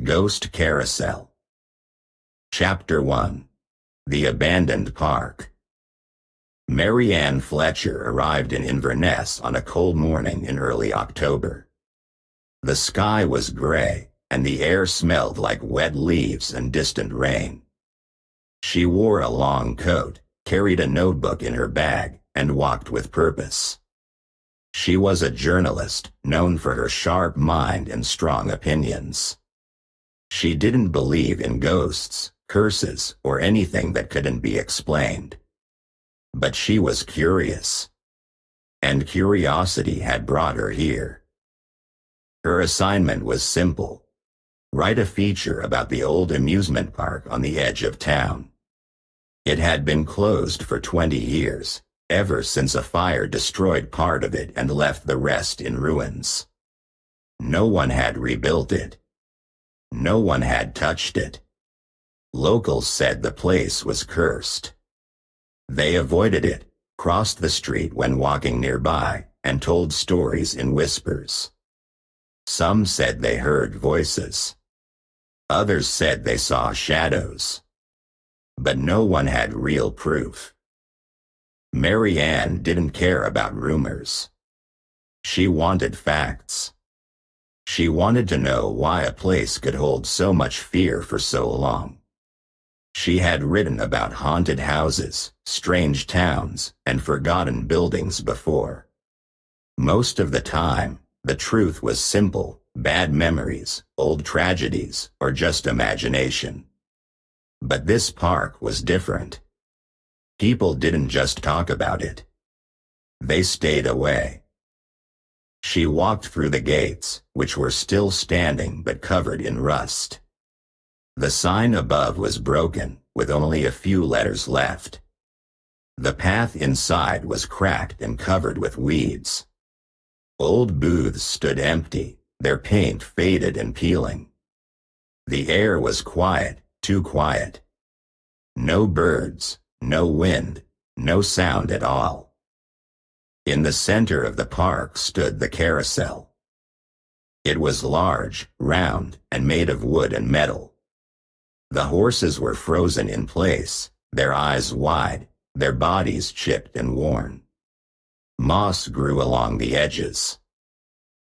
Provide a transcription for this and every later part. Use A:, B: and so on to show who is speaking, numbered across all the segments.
A: Ghost Carousel. Chapter 1. The Abandoned Park. Marianne Fletcher arrived in Inverness on a cold morning in early October. The sky was gray, and the air smelled like wet leaves and distant rain. She wore a long coat, carried a notebook in her bag, and walked with purpose. She was a journalist, known for her sharp mind and strong opinions. She didn't believe in ghosts, curses, or anything that couldn't be explained. But she was curious. And curiosity had brought her here. Her assignment was simple. Write a feature about the old amusement park on the edge of town. It had been closed for 20 years, ever since a fire destroyed part of it and left the rest in ruins. No one had rebuilt it. No one had touched it. Locals said the place was cursed. They avoided it, crossed the street when walking nearby, and told stories in whispers. Some said they heard voices. Others said they saw shadows. But no one had real proof. Marianne didn't care about rumors. She wanted facts. She wanted to know why a place could hold so much fear for so long. She had written about haunted houses, strange towns, and forgotten buildings before. Most of the time, the truth was simple: bad memories, old tragedies, or just imagination. But this park was different. People didn't just talk about it. They stayed away. She walked through the gates, which were still standing but covered in rust. The sign above was broken, with only a few letters left. The path inside was cracked and covered with weeds. Old booths stood empty, their paint faded and peeling. The air was quiet, too quiet. No birds, no wind, no sound at all. In the center of the park stood the carousel. It was large, round, and made of wood and metal. The horses were frozen in place, their eyes wide, their bodies chipped and worn. Moss grew along the edges.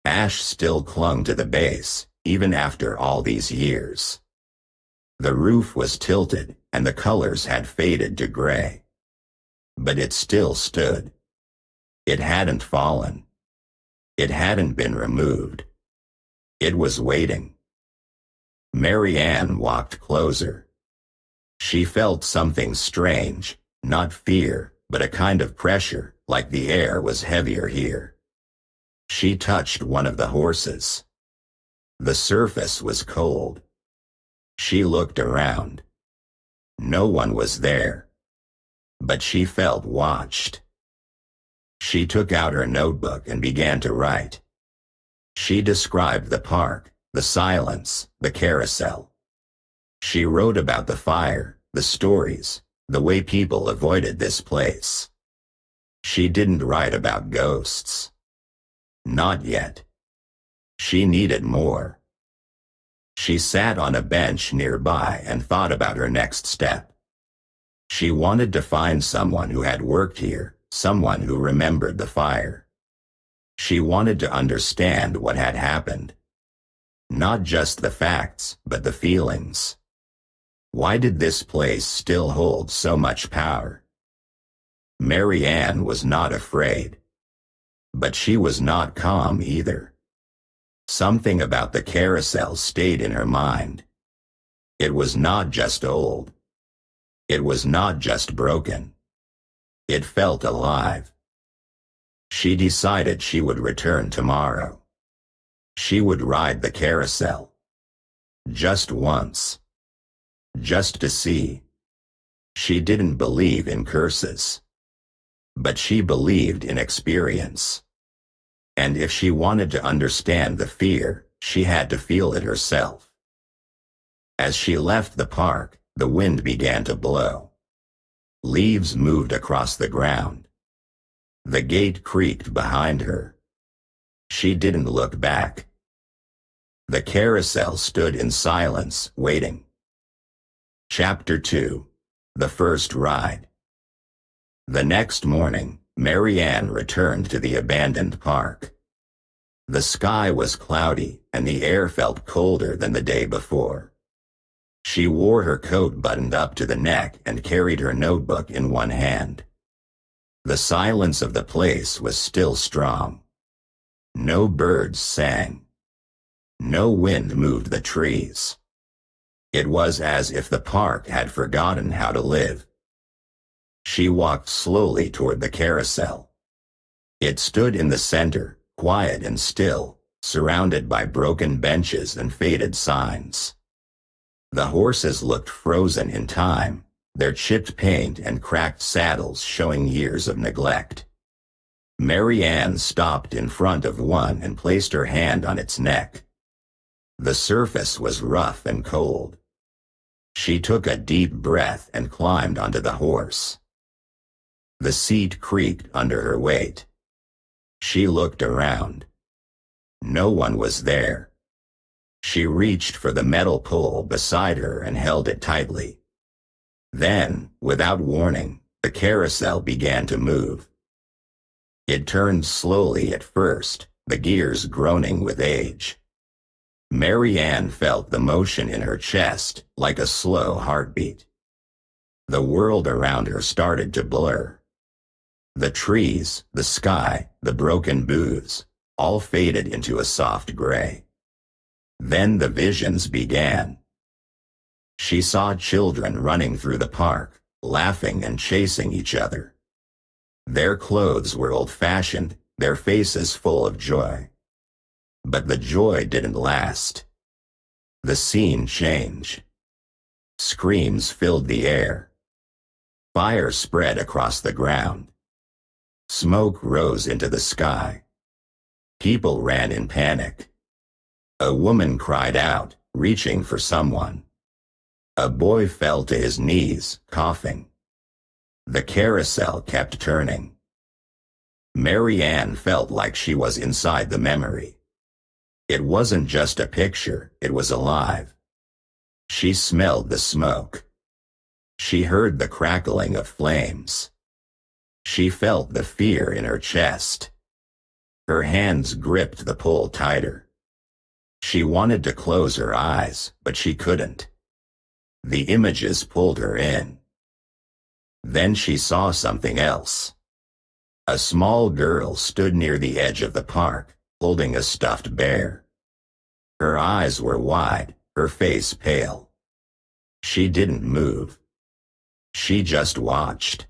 A: Ash still clung to the base, even after all these years. The roof was tilted, and the colors had faded to gray. But it still stood. It hadn't fallen. It hadn't been removed. It was waiting. Marianne walked closer. She felt something strange, not fear, but a kind of pressure, like the air was heavier here. She touched one of the horses. The surface was cold. She looked around. No one was there. But she felt watched. She took out her notebook and began to write. She described the park, the silence, the carousel. She wrote about the fire, the stories, the way people avoided this place. She didn't write about ghosts. Not yet. She needed more. She sat on a bench nearby and thought about her next step. She wanted to find someone who had worked here, someone who remembered the fire. She wanted to understand what had happened. Not just the facts, but the feelings. Why did this place still hold so much power? Marianne was not afraid. But she was not calm either. Something about the carousel stayed in her mind. It was not just old. It was not just broken. It felt alive. She decided she would return tomorrow. She would ride the carousel. Just once. Just to see. She didn't believe in curses. But she believed in experience. And if she wanted to understand the fear, she had to feel it herself. As she left the park, the wind began to blow. Leaves moved across the ground. The gate creaked behind her. She didn't look back. The carousel stood in silence, waiting. Chapter 2. The First Ride. The next morning, Marianne returned to the abandoned park. The sky was cloudy, and the air felt colder than the day before. She wore her coat buttoned up to the neck and carried her notebook in one hand. The silence of the place was still strong. No birds sang. No wind moved the trees. It was as if the park had forgotten how to live. She walked slowly toward the carousel. It stood in the center, quiet and still, surrounded by broken benches and faded signs. The horses looked frozen in time, their chipped paint and cracked saddles showing years of neglect. Marianne stopped in front of one and placed her hand on its neck. The surface was rough and cold. She took a deep breath and climbed onto the horse. The seat creaked under her weight. She looked around. No one was there. She reached for the metal pole beside her and held it tightly. Then, without warning, the carousel began to move. It turned slowly at first, the gears groaning with age. Marianne felt the motion in her chest, like a slow heartbeat. The world around her started to blur. The trees, the sky, the broken booths, all faded into a soft gray. Then the visions began. She saw children running through the park, laughing and chasing each other. Their clothes were old-fashioned, their faces full of joy. But the joy didn't last. The scene changed. Screams filled the air. Fire spread across the ground. Smoke rose into the sky. People ran in panic. A woman cried out, reaching for someone. A boy fell to his knees, coughing. The carousel kept turning. Marianne felt like she was inside the memory. It wasn't just a picture, it was alive. She smelled the smoke. She heard the crackling of flames. She felt the fear in her chest. Her hands gripped the pole tighter. She wanted to close her eyes, but she couldn't. The images pulled her in. Then she saw something else. A small girl stood near the edge of the park, holding a stuffed bear. Her eyes were wide, her face pale. She didn't move. She just watched.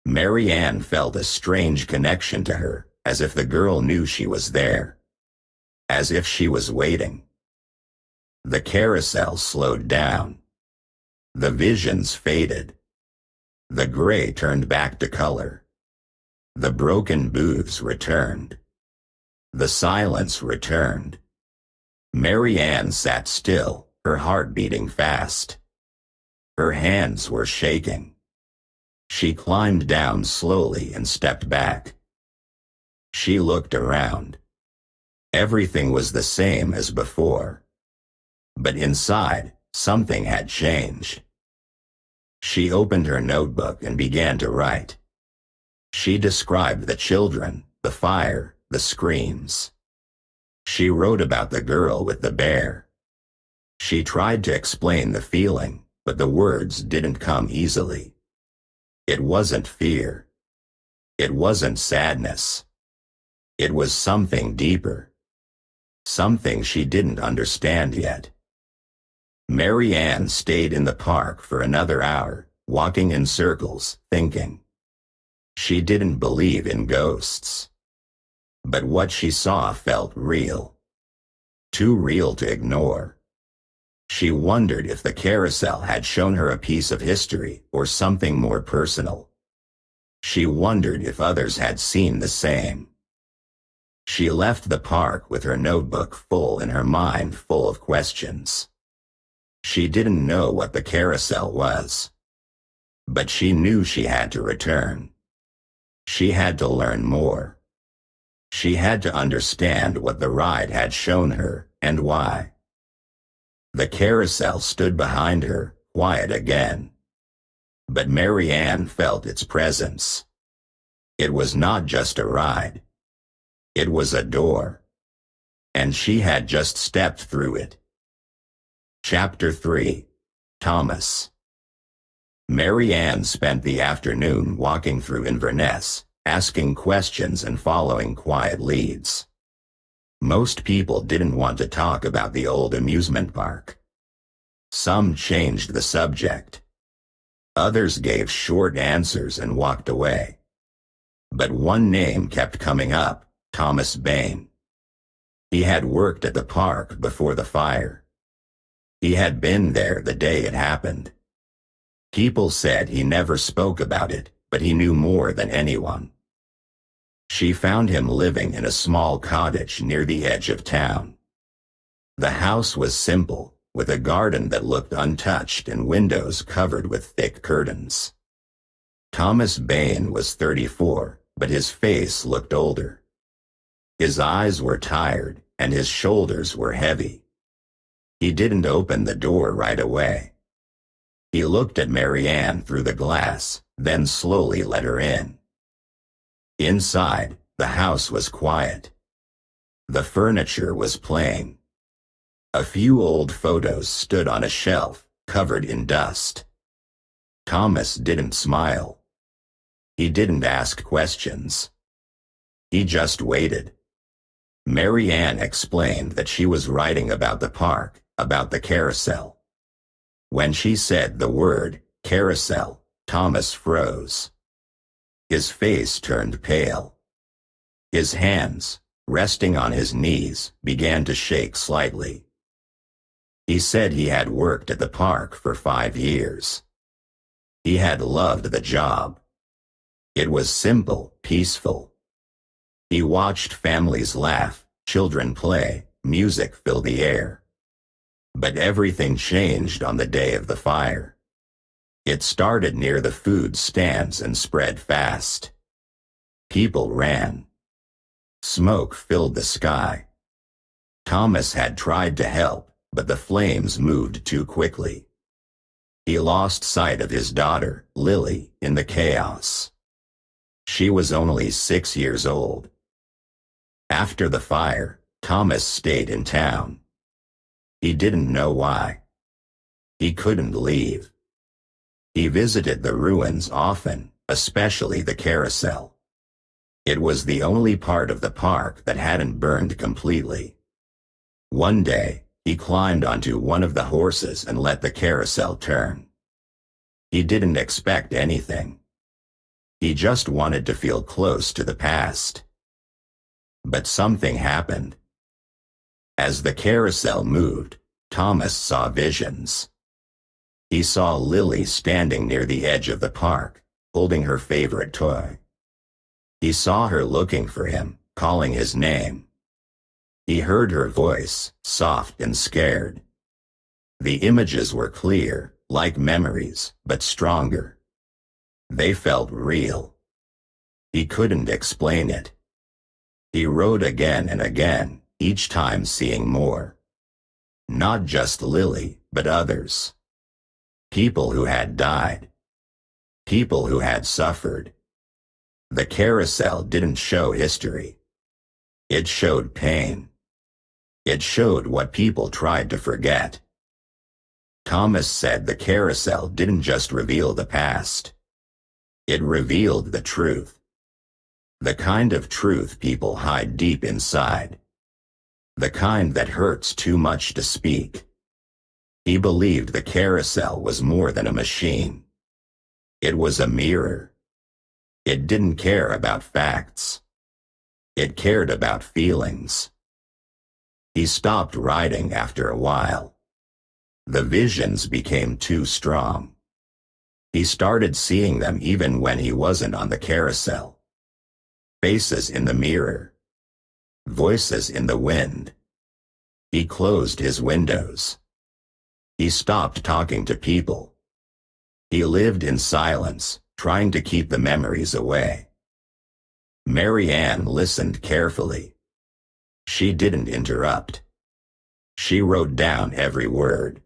A: Marianne felt a strange connection to her, as if the girl knew she was there. As if she was waiting. The carousel slowed down. The visions faded. The gray turned back to color. The broken booths returned. The silence returned. Marianne sat still, her heart beating fast. Her hands were shaking. She climbed down slowly and stepped back. She looked around. Everything was the same as before. But inside, something had changed. She opened her notebook and began to write. She described the children, the fire, the screams. She wrote about the girl with the bear. She tried to explain the feeling, but the words didn't come easily. It wasn't fear. It wasn't sadness. It was something deeper. Something she didn't understand yet. Marianne stayed in the park for another hour, walking in circles, thinking. She didn't believe in ghosts. But what she saw felt real. Too real to ignore. She wondered if the carousel had shown her a piece of history or something more personal. She wondered if others had seen the same. She left the park with her notebook full and her mind full of questions. She didn't know what the carousel was. But she knew she had to return. She had to learn more. She had to understand what the ride had shown her and why? The carousel stood behind her, quiet again. But Marianne felt its presence. It was not just a ride. It was a door. And she had just stepped through it. Chapter 3. Thomas. Marianne spent the afternoon walking through Inverness, asking questions and following quiet leads. Most people didn't want to talk about the old amusement park. Some changed the subject. Others gave short answers and walked away. But one name kept coming up, Thomas Bain. He had worked at the park before the fire. He had been there the day it happened. People said he never spoke about it, but he knew more than anyone. She found him living in a small cottage near the edge of town. The house was simple, with a garden that looked untouched and windows covered with thick curtains. Thomas Bain was 34, but his face looked older. His eyes were tired, and his shoulders were heavy. He didn't open the door right away. He looked at Marianne through the glass, then slowly let her in. Inside, the house was quiet. The furniture was plain. A few old photos stood on a shelf, covered in dust. Thomas didn't smile. He didn't ask questions. He just waited. Marianne explained that she was writing about the park, about the carousel. When she said the word, carousel, Thomas froze. His face turned pale. His hands, resting on his knees, began to shake slightly. He said he had worked at the park for 5 years. He had loved the job. It was simple, peaceful. He watched families laugh, children play, music fill the air. But everything changed on the day of the fire. It started near the food stands and spread fast. People ran. Smoke filled the sky. Thomas had tried to help, but the flames moved too quickly. He lost sight of his daughter, Lily, in the chaos. She was only 6 years old. After the fire, Thomas stayed in town. He didn't know why. He couldn't leave. He visited the ruins often, especially the carousel. It was the only part of the park that hadn't burned completely. One day, he climbed onto one of the horses and let the carousel turn. He didn't expect anything. He just wanted to feel close to the past. But something happened. As the carousel moved, Thomas saw visions. He saw Lily standing near the edge of the park, holding her favorite toy. He saw her looking for him, calling his name. He heard her voice, soft and scared. The images were clear, like memories, but stronger. They felt real. He couldn't explain it. He rode again and again, each time seeing more. Not just Lily, but others. People who had died. People who had suffered. The carousel didn't show history. It showed pain. It showed what people tried to forget. Thomas said the carousel didn't just reveal the past. It revealed the truth. The kind of truth people hide deep inside. The kind that hurts too much to speak. He believed the carousel was more than a machine. It was a mirror. It didn't care about facts. It cared about feelings. He stopped riding after a while. The visions became too strong. He started seeing them even when he wasn't on the carousel. Faces in the mirror. Voices in the wind. He closed his windows. He stopped talking to people. He lived in silence, trying to keep the memories away. Marianne listened carefully. She didn't interrupt. She wrote down every word.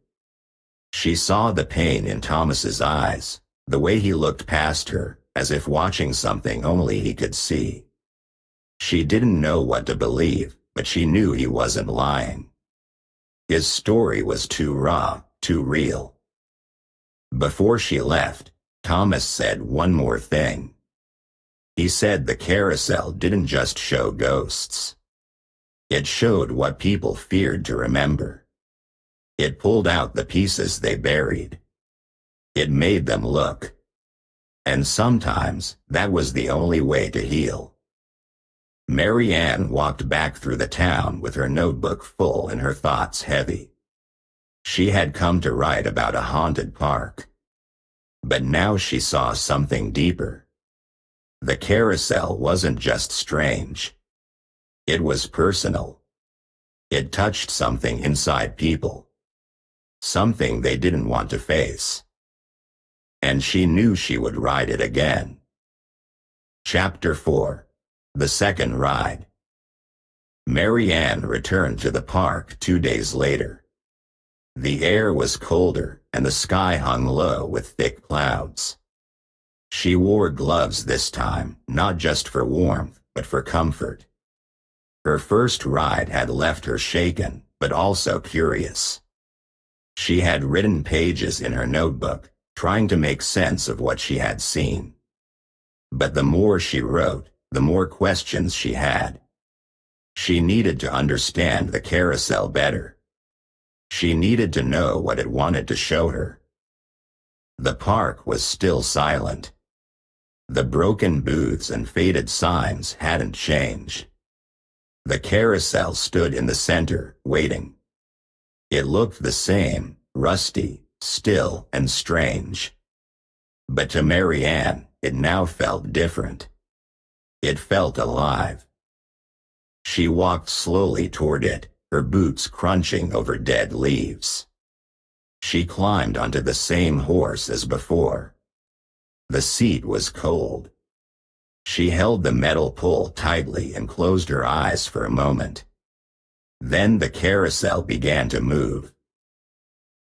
A: She saw the pain in Thomas's eyes, the way he looked past her, as if watching something only he could see. She didn't know what to believe, but she knew he wasn't lying. His story was too raw, too real. Before she left, Thomas said one more thing. He said the carousel didn't just show ghosts. It showed what people feared to remember. It pulled out the pieces they buried. It made them look. And sometimes that was the only way to heal. Marianne walked back through the town with her notebook full and her thoughts heavy. She had come to write about a haunted park. But now she saw something deeper. The carousel wasn't just strange. It was personal. It touched something inside people. Something they didn't want to face. And she knew she would ride it again. Chapter 4. The Second Ride. Marianne returned to the park 2 days later. The air was colder, and the sky hung low with thick clouds. She wore gloves this time, not just for warmth, but for comfort. Her first ride had left her shaken, but also curious. She had written pages in her notebook, trying to make sense of what she had seen. But the more she wrote, the more questions she had. She needed to understand the carousel better. She needed to know what it wanted to show her. The park was still silent. The broken booths and faded signs hadn't changed. The carousel stood in the center, waiting. It looked the same, rusty, still, and strange. But to Marianne, it now felt different. It felt alive. She walked slowly toward it, her boots crunching over dead leaves. She climbed onto the same horse as before. The seat was cold. She held the metal pole tightly and closed her eyes for a moment. Then the carousel began to move.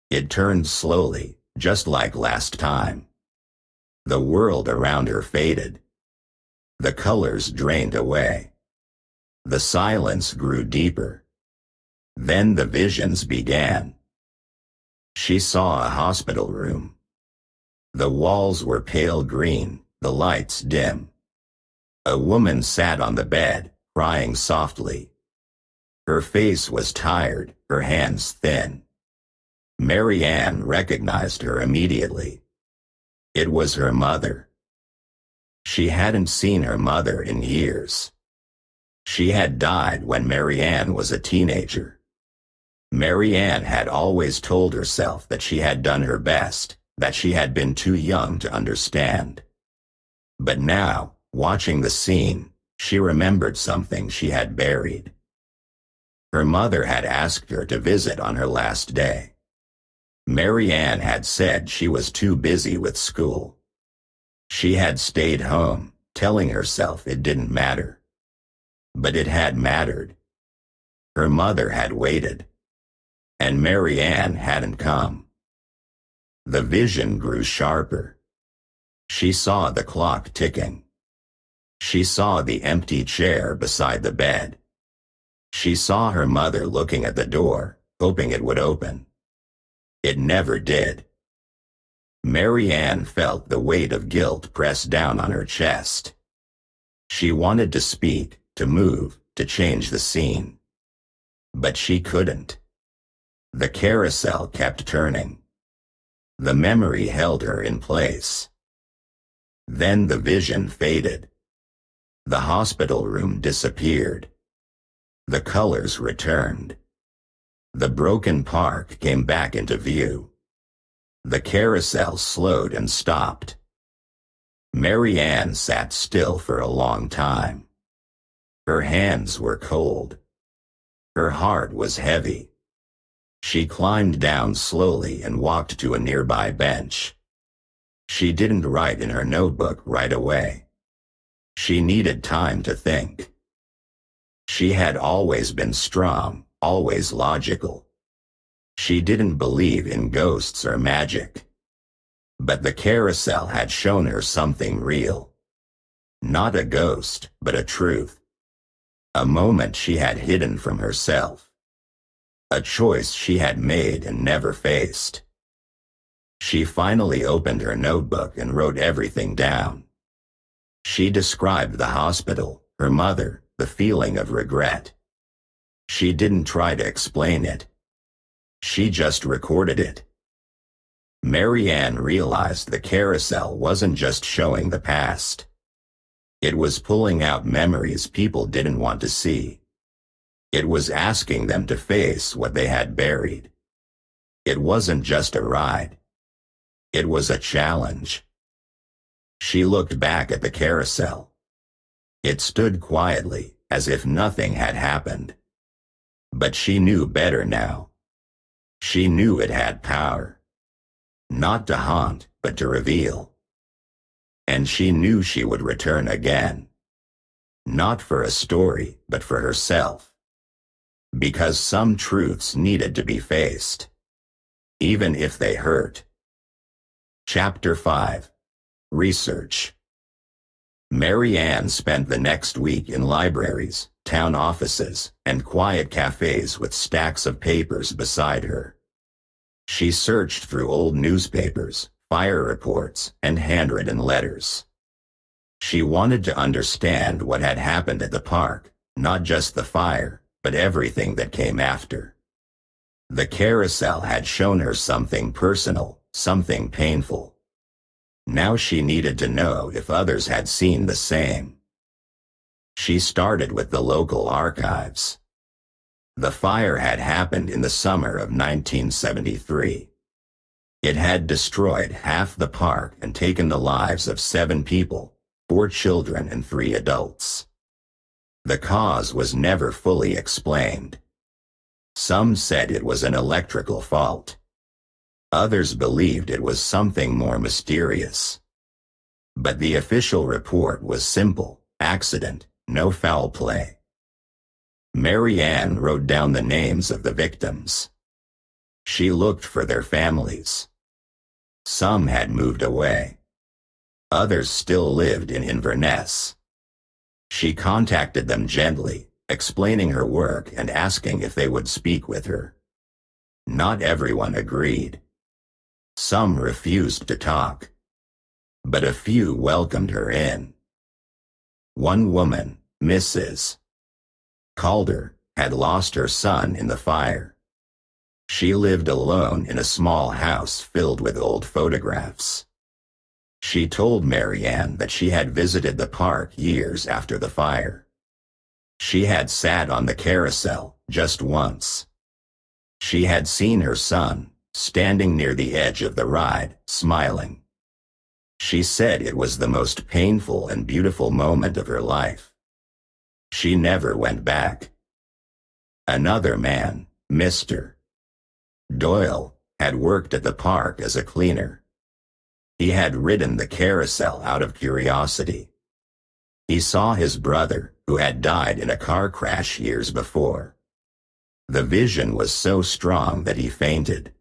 A: It turned slowly, just like last time. The world around her faded. The colors drained away. The silence grew deeper. Then the visions began. She saw a hospital room. The walls were pale green, the lights dim. A woman sat on the bed, crying softly. Her face was tired, her hands thin. Marianne recognized her immediately. It was her mother. She hadn't seen her mother in years. She had died when Marianne was a teenager. Marianne had always told herself that she had done her best, that she had been too young to understand. But now, watching the scene, she remembered something she had buried. Her mother had asked her to visit on her last day. Marianne had said she was too busy with school. She had stayed home, telling herself it didn't matter. But it had mattered. Her mother had waited. And Marianne hadn't come. The vision grew sharper. She saw the clock ticking. She saw the empty chair beside the bed. She saw her mother looking at the door, hoping it would open. It never did. Marianne felt the weight of guilt press down on her chest. She wanted to speak, to move, to change the scene. But she couldn't. The carousel kept turning. The memory held her in place. Then the vision faded. The hospital room disappeared. The colors returned. The broken park came back into view. The carousel slowed and stopped. Marianne sat still for a long time. Her hands were cold. Her heart was heavy. She climbed down slowly and walked to a nearby bench. She didn't write in her notebook right away. She needed time to think. She had always been strong, always logical. She didn't believe in ghosts or magic. But the carousel had shown her something real. Not a ghost, but a truth. A moment she had hidden from herself. A choice she had made and never faced. She finally opened her notebook and wrote everything down. She described the hospital, her mother, the feeling of regret. She didn't try to explain it. She just recorded it. Marianne realized the carousel wasn't just showing the past. It was pulling out memories people didn't want to see. It was asking them to face what they had buried. It wasn't just a ride. It was a challenge. She looked back at the carousel. It stood quietly, as if nothing had happened. But she knew better now. She knew it had power. Not to haunt, but to reveal. And she knew she would return again. Not for a story, but for herself. Because some truths needed to be faced. Even if they hurt. Chapter 5. Research. Marianne spent the next week in libraries, town offices, and quiet cafes with stacks of papers beside her. She searched through old newspapers, fire reports, and handwritten letters. She wanted to understand what had happened at the park, not just the fire, but everything that came after. The carousel had shown her something personal, something painful. Now she needed to know if others had seen the same. She started with the local archives. The fire had happened in the summer of 1973. It had destroyed half the park and taken the lives of 7 people, 4 children and 3 adults. The cause was never fully explained. Some said it was an electrical fault. Others believed it was something more mysterious. But the official report was simple: accident, no foul play. Marianne wrote down the names of the victims. She looked for their families. Some had moved away. Others still lived in Inverness. She contacted them gently, explaining her work and asking if they would speak with her. Not everyone agreed. Some refused to talk. But a few welcomed her in. One woman, Mrs. Calder, had lost her son in the fire. She lived alone in a small house filled with old photographs. She told Marianne that she had visited the park years after the fire. She had sat on the carousel just once. She had seen her son, standing near the edge of the ride, smiling. She said it was the most painful and beautiful moment of her life. She never went back. Another man, Mr. Doyle, had worked at the park as a cleaner. He had ridden the carousel out of curiosity. He saw his brother, who had died in a car crash years before. The vision was so strong that he fainted.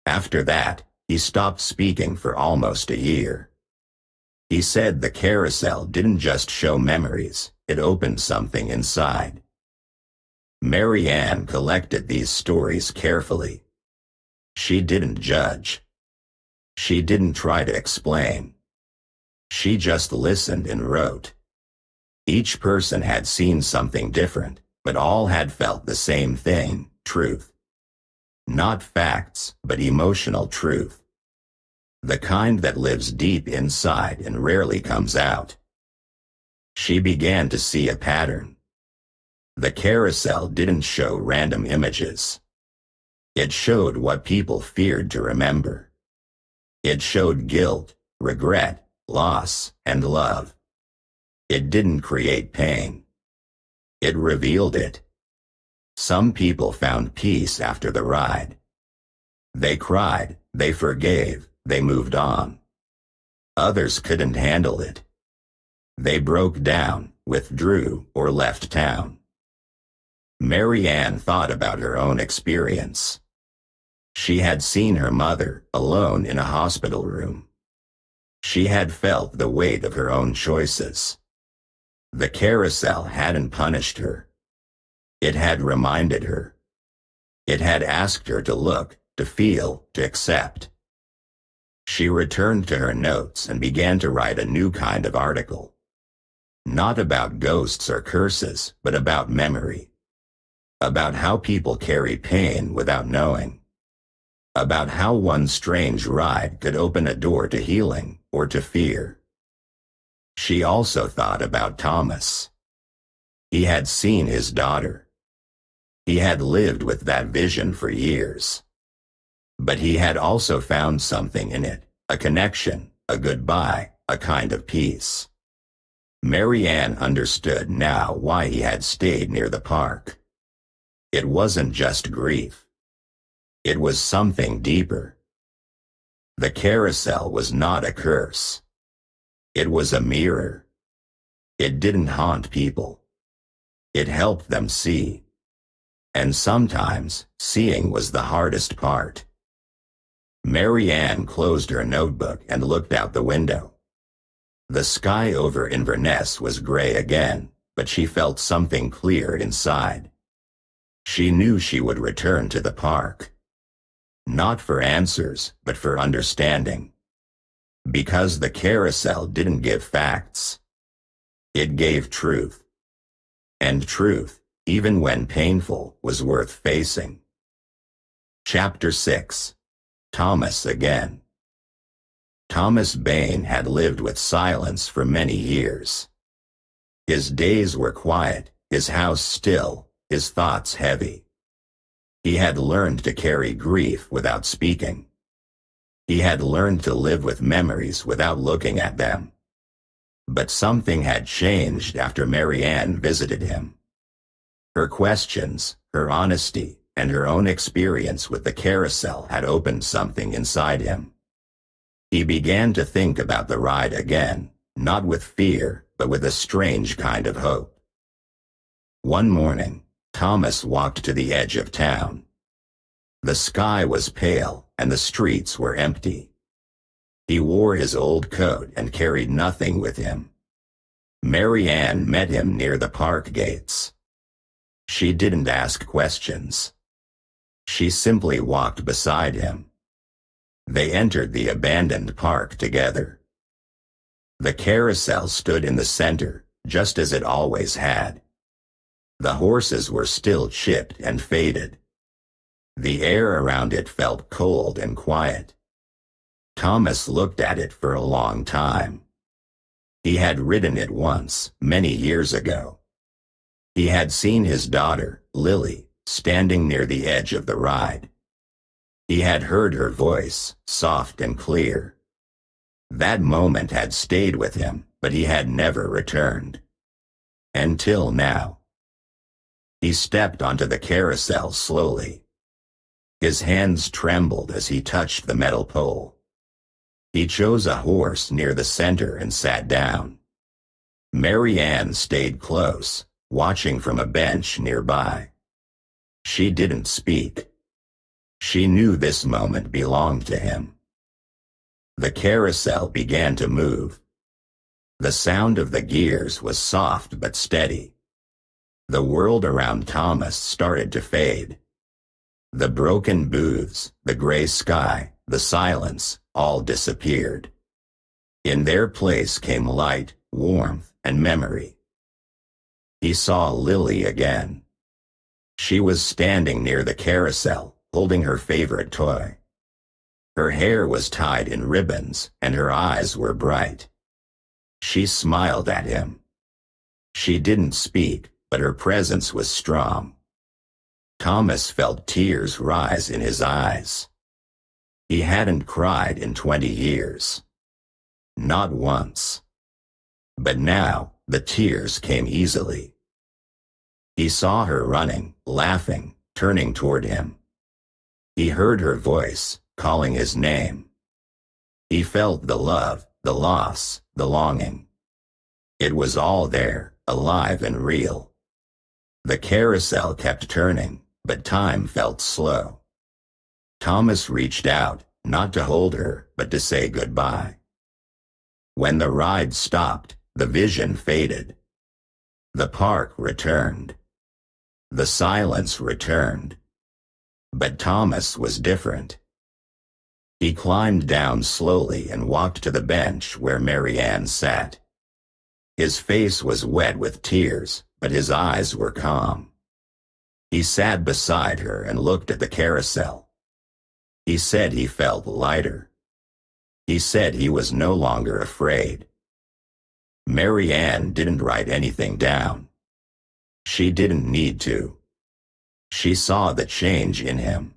A: After that, he stopped speaking for almost a year. He said the carousel didn't just show memories, it opened something inside. Marianne collected these stories carefully. She didn't judge. She didn't try to explain. She just listened and wrote. Each person had seen something different, but all had felt the same thing: truth. Not facts, but emotional truth. The kind that lives deep inside and rarely comes out. She began to see a pattern. The carousel didn't show random images. It showed what people feared to remember. It showed guilt, regret, loss, and love. It didn't create pain. It revealed it. Some people found peace after the ride. They cried, they forgave, they moved on. Others couldn't handle it. They broke down, withdrew, or left town. Marianne thought about her own experience. She had seen her mother alone in a hospital room. She had felt the weight of her own choices. The carousel hadn't punished her. It had reminded her. It had asked her to look, to feel, to accept. She returned to her notes and began to write a new kind of article. Not about ghosts or curses, but about memory. About how people carry pain without knowing. About how one strange ride could open a door to healing or to fear. She also thought about Thomas. He had seen his daughter. He had lived with that vision for years. But he had also found something in it, a connection, a goodbye, a kind of peace. Marianne understood now why he had stayed near the park. It wasn't just grief. It was something deeper. The carousel was not a curse. It was a mirror. It didn't haunt people. It helped them see. And sometimes, seeing was the hardest part. Marianne closed her notebook and looked out the window. The sky over Inverness was gray again, but she felt something clear inside. She knew she would return to the park. Not for answers, but for understanding. Because the carousel didn't give facts. It gave truth. And truth, even when painful, was worth facing. Chapter 6. Thomas again. Thomas Bain had lived with silence for many years. His days were quiet, his house still, his thoughts heavy. He had learned to carry grief without speaking. He had learned to live with memories without looking at them. But something had changed after Marianne visited him. Her questions, her honesty, and her own experience with the carousel had opened something inside him. He began to think about the ride again, not with fear, but with a strange kind of hope. One morning, Thomas walked to the edge of town. The sky was pale, and the streets were empty. He wore his old coat and carried nothing with him. Marianne met him near the park gates. She didn't ask questions. She simply walked beside him. They entered the abandoned park together. The carousel stood in the center, just as it always had. The horses were still chipped and faded. The air around it felt cold and quiet. Thomas looked at it for a long time. He had ridden it once, many years ago. He had seen his daughter, Lily, standing near the edge of the ride. He had heard her voice, soft and clear. That moment had stayed with him, but he had never returned. Until now. He stepped onto the carousel slowly. His hands trembled as he touched the metal pole. He chose a horse near the center and sat down. Marianne stayed close, watching from a bench nearby. She didn't speak. She knew this moment belonged to him. The carousel began to move. The sound of the gears was soft but steady. The world around Thomas started to fade. The broken booths, the gray sky, the silence, all disappeared. In their place came light, warmth, and memory. He saw Lily again. She was standing near the carousel, holding her favorite toy. Her hair was tied in ribbons, and her eyes were bright. She smiled at him. She didn't speak, but her presence was strong. Thomas felt tears rise in his eyes. He hadn't cried in 20 years. Not once. But now, the tears came easily. He saw her running, laughing, turning toward him. He heard her voice, calling his name. He felt the love, the loss, the longing. It was all there, alive and real. The carousel kept turning, but time felt slow. Thomas reached out, not to hold her, but to say goodbye. When the ride stopped, the vision faded. The park returned. The silence returned. But Thomas was different. He climbed down slowly and walked to the bench where Marianne sat. His face was wet with tears, but his eyes were calm. He sat beside her and looked at the carousel. He said he felt lighter. He said he was no longer afraid. Marianne didn't write anything down. She didn't need to. She saw the change in him.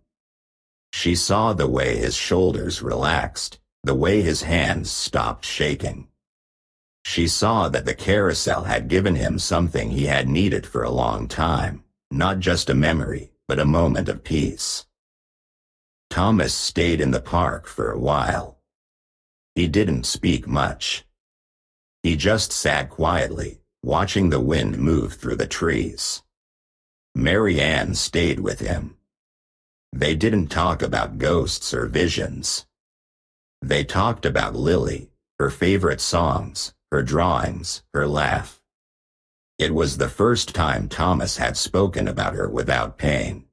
A: She saw the way his shoulders relaxed, the way his hands stopped shaking. She saw that the carousel had given him something he had needed for a long time, not just a memory, but a moment of peace. Thomas stayed in the park for a while. He didn't speak much. He just sat quietly, watching the wind move through the trees. Marianne stayed with him. They didn't talk about ghosts or visions. They talked about Lily, her favorite songs, her drawings, her laugh. It was the first time Thomas had spoken about her without pain.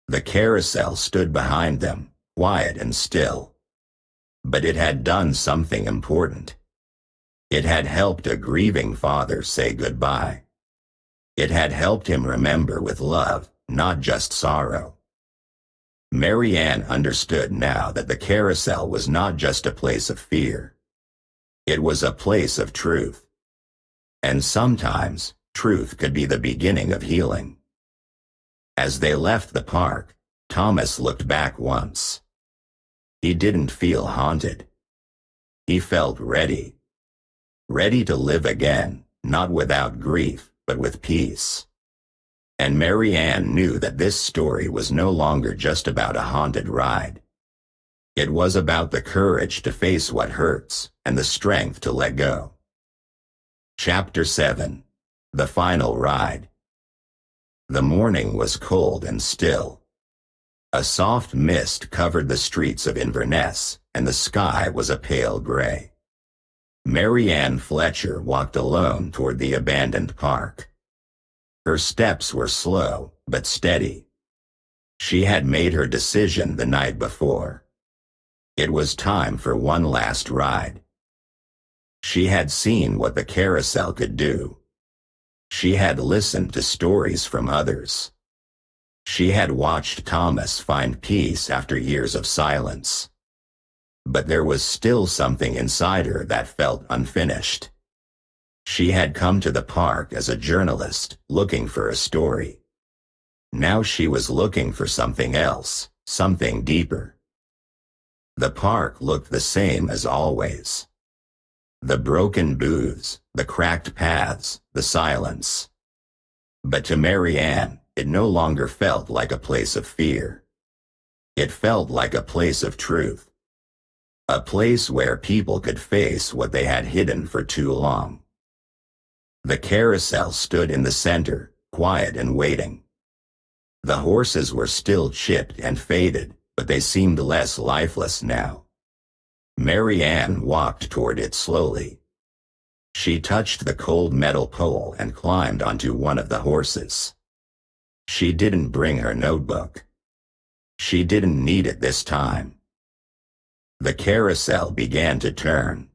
A: The carousel stood behind them, quiet and still. But it had done something important. It had helped a grieving father say goodbye. It had helped him remember with love, not just sorrow. Marianne understood now that the carousel was not just a place of fear. It was a place of truth. And sometimes, truth could be the beginning of healing. As they left the park, Thomas looked back once. He didn't feel haunted. He felt ready. Ready to live again, not without grief, but with peace. And Marianne knew that this story was no longer just about a haunted ride. It was about the courage to face what hurts, and the strength to let go. Chapter 7. The Final Ride. The morning was cold and still. A soft mist covered the streets of Inverness, and the sky was a pale gray. Marianne Fletcher walked alone toward the abandoned park. Her steps were slow, but steady. She had made her decision the night before. It was time for one last ride. She had seen what the carousel could do. She had listened to stories from others. She had watched Thomas find peace after years of silence. But there was still something inside her that felt unfinished. She had come to the park as a journalist, looking for a story. Now she was looking for something else, something deeper. The park looked the same as always. The broken booths, the cracked paths, the silence. But to Marianne, it no longer felt like a place of fear. It felt like a place of truth. A place where people could face what they had hidden for too long. The carousel stood in the center, quiet and waiting. The horses were still chipped and faded, but they seemed less lifeless now. Marianne walked toward it slowly. She touched the cold metal pole and climbed onto one of the horses. She didn't bring her notebook. She didn't need it this time. The carousel began to turn.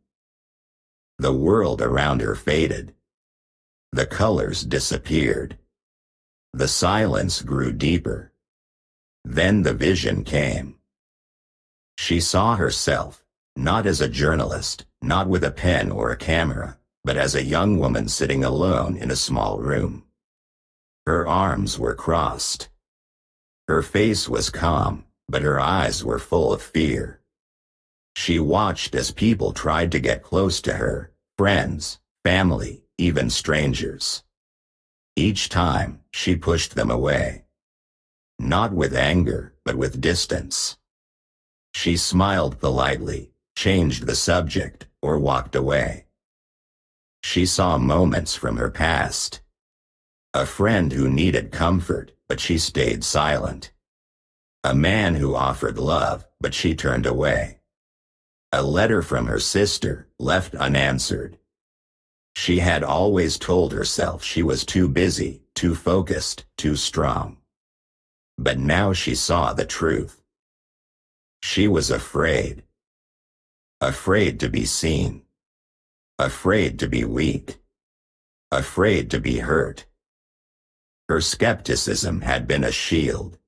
A: The world around her faded. The colors disappeared. The silence grew deeper. Then the vision came. She saw herself, not as a journalist, not with a pen or a camera, but as a young woman sitting alone in a small room. Her arms were crossed. Her face was calm, but her eyes were full of fear. She watched as people tried to get close to her, friends, family, even strangers. Each time, she pushed them away. Not with anger, but with distance. She smiled politely, changed the subject, or walked away. She saw moments from her past. A friend who needed comfort, but she stayed silent. A man who offered love, but she turned away. A letter from her sister, left unanswered. She had always told herself she was too busy, too focused, too strong. But now she saw the truth. She was afraid. Afraid to be seen. Afraid to be weak. Afraid to be hurt. Her skepticism had been a shield.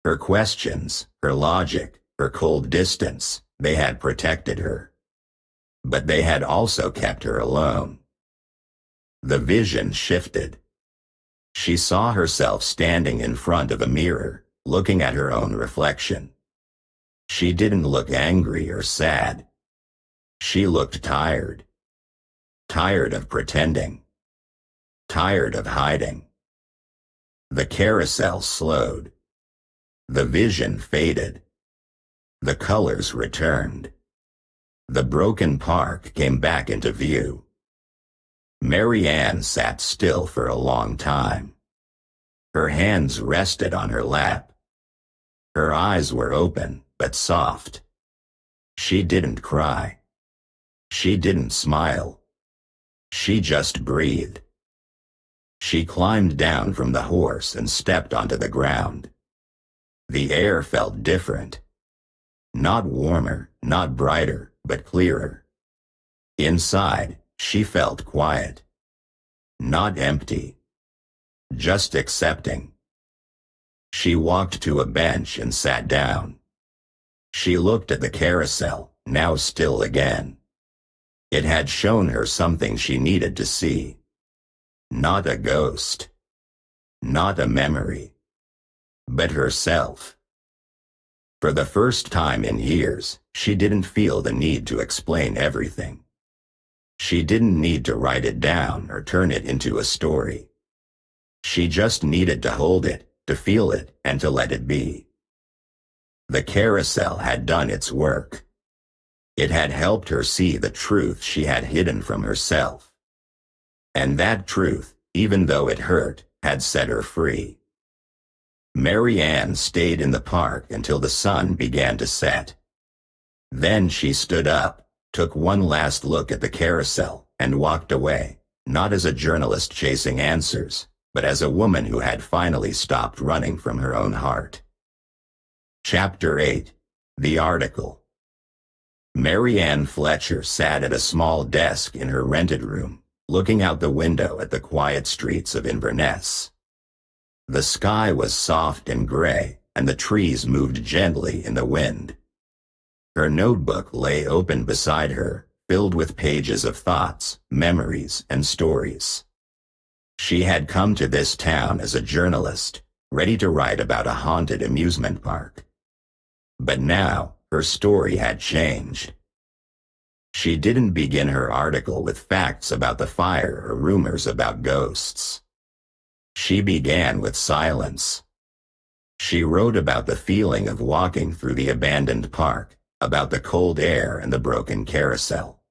A: Her questions, her logic, her cold distance, they had protected her. But they had also kept her alone. The vision shifted. She saw herself standing in front of a mirror, looking at her own reflection. She didn't look angry or sad. She looked tired. Tired of pretending. Tired of hiding. The carousel slowed. The vision faded. The colors returned. The broken park came back into view. Marianne sat still for a long time. Her hands rested on her lap. Her eyes were open, but soft. She didn't cry. She didn't smile. She just breathed. She climbed down from the horse and stepped onto the ground. The air felt different. Not warmer, not brighter, but clearer. Inside, she felt quiet. Not empty. Just accepting. She walked to a bench and sat down. She looked at the carousel, now still again. It had shown her something she needed to see. Not a ghost. Not a memory. But herself. For the first time in years, she didn't feel the need to explain everything. She didn't need to write it down or turn it into a story. She just needed to hold it, to feel it, and to let it be. The carousel had done its work. It had helped her see the truth she had hidden from herself. And that truth, even though it hurt, had set her free. Marianne stayed in the park until the sun began to set. Then she stood up, took one last look at the carousel, and walked away, not as a journalist chasing answers, but as a woman who had finally stopped running from her own heart. Chapter 8. The Article. Marianne Fletcher sat at a small desk in her rented room, looking out the window at the quiet streets of Inverness. The sky was soft and gray, and the trees moved gently in the wind. Her notebook lay open beside her, filled with pages of thoughts, memories, and stories. She had come to this town as a journalist, ready to write about a haunted amusement park. But now, her story had changed. She didn't begin her article with facts about the fire or rumors about ghosts. She began with silence. She wrote about the feeling of walking through the abandoned park, about the cold air and the broken carousel.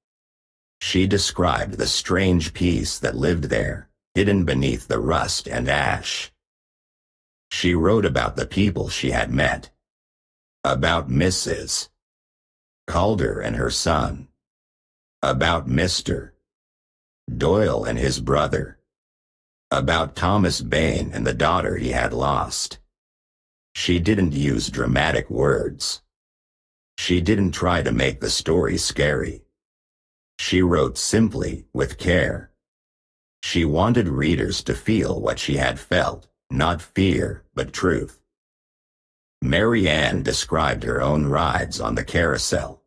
A: She described the strange peace that lived there, hidden beneath the rust and ash. She wrote about the people she had met. About Mrs. Calder and her son. About Mr. Doyle and his brother. About Thomas Bain and the daughter he had lost. She didn't use dramatic words. She didn't try to make the story scary. She wrote simply, with care. She wanted readers to feel what she had felt, not fear, but truth. Marianne described her own rides on the carousel.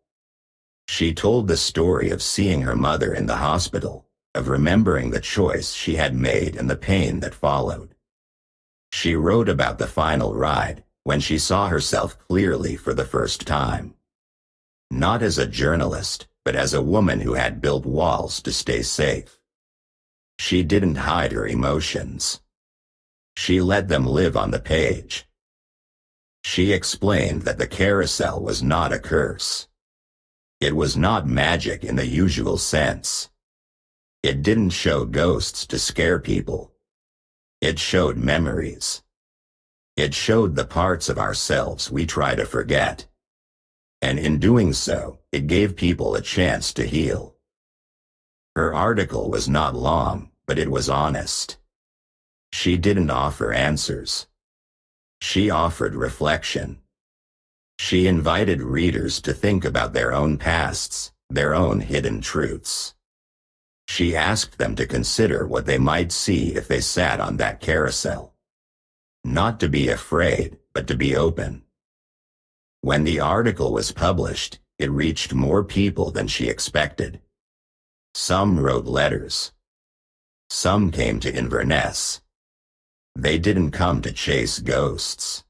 A: She told the story of seeing her mother in the hospital, of remembering the choice she had made and the pain that followed. She wrote about the final ride, when she saw herself clearly for the first time. Not as a journalist, but as a woman who had built walls to stay safe. She didn't hide her emotions. She let them live on the page. She explained that the carousel was not a curse. It was not magic in the usual sense. It didn't show ghosts to scare people. It showed memories. It showed the parts of ourselves we try to forget. And in doing so, it gave people a chance to heal. Her article was not long, but it was honest. She didn't offer answers. She offered reflection. She invited readers to think about their own pasts, their own hidden truths. She asked them to consider what they might see if they sat on that carousel. Not to be afraid, but to be open. When the article was published, it reached more people than she expected. Some wrote letters. Some came to Inverness. They didn't come to chase ghosts.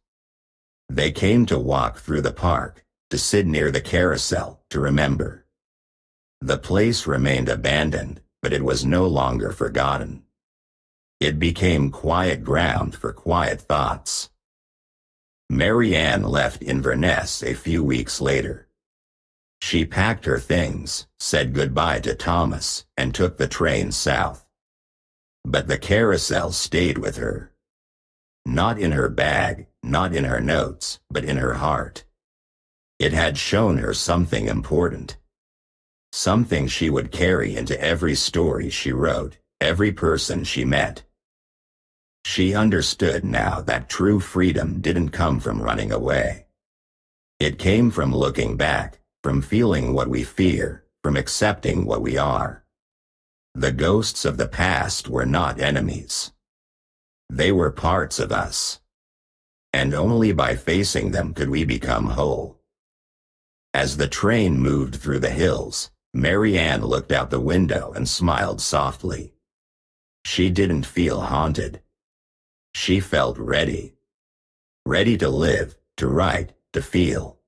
A: They came to walk through the park, to sit near the carousel, to remember. The place remained abandoned, but it was no longer forgotten. It became quiet ground for quiet thoughts. Marianne left Inverness a few weeks later. She packed her things, said goodbye to Thomas, and took the train south. But the carousel stayed with her. Not in her bag, not in her notes, but in her heart. It had shown her something important. Something she would carry into every story she wrote, every person she met. She understood now that true freedom didn't come from running away. It came from looking back, from feeling what we fear, from accepting what we are. The ghosts of the past were not enemies. They were parts of us. And only by facing them could we become whole. As the train moved through the hills, Marianne looked out the window and smiled softly. She didn't feel haunted. She felt ready. Ready to live, to write, to feel.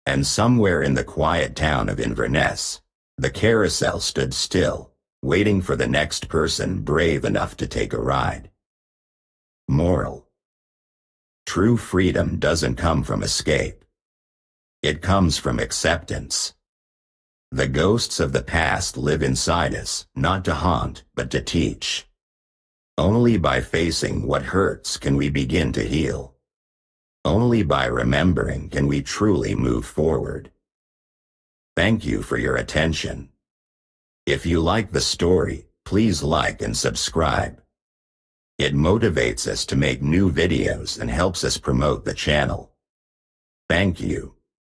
A: And somewhere in the quiet town of Inverness, the carousel stood still, waiting for the next person brave enough to take a ride. Moral: true freedom doesn't come from escape. It comes from acceptance. The ghosts of the past live inside us, not to haunt, but to teach. Only by facing what hurts can we begin to heal. Only by remembering can we truly move forward. Thank you for your attention. If you like the story, please like and subscribe. It motivates us to make new videos and helps us promote the channel. Thank you.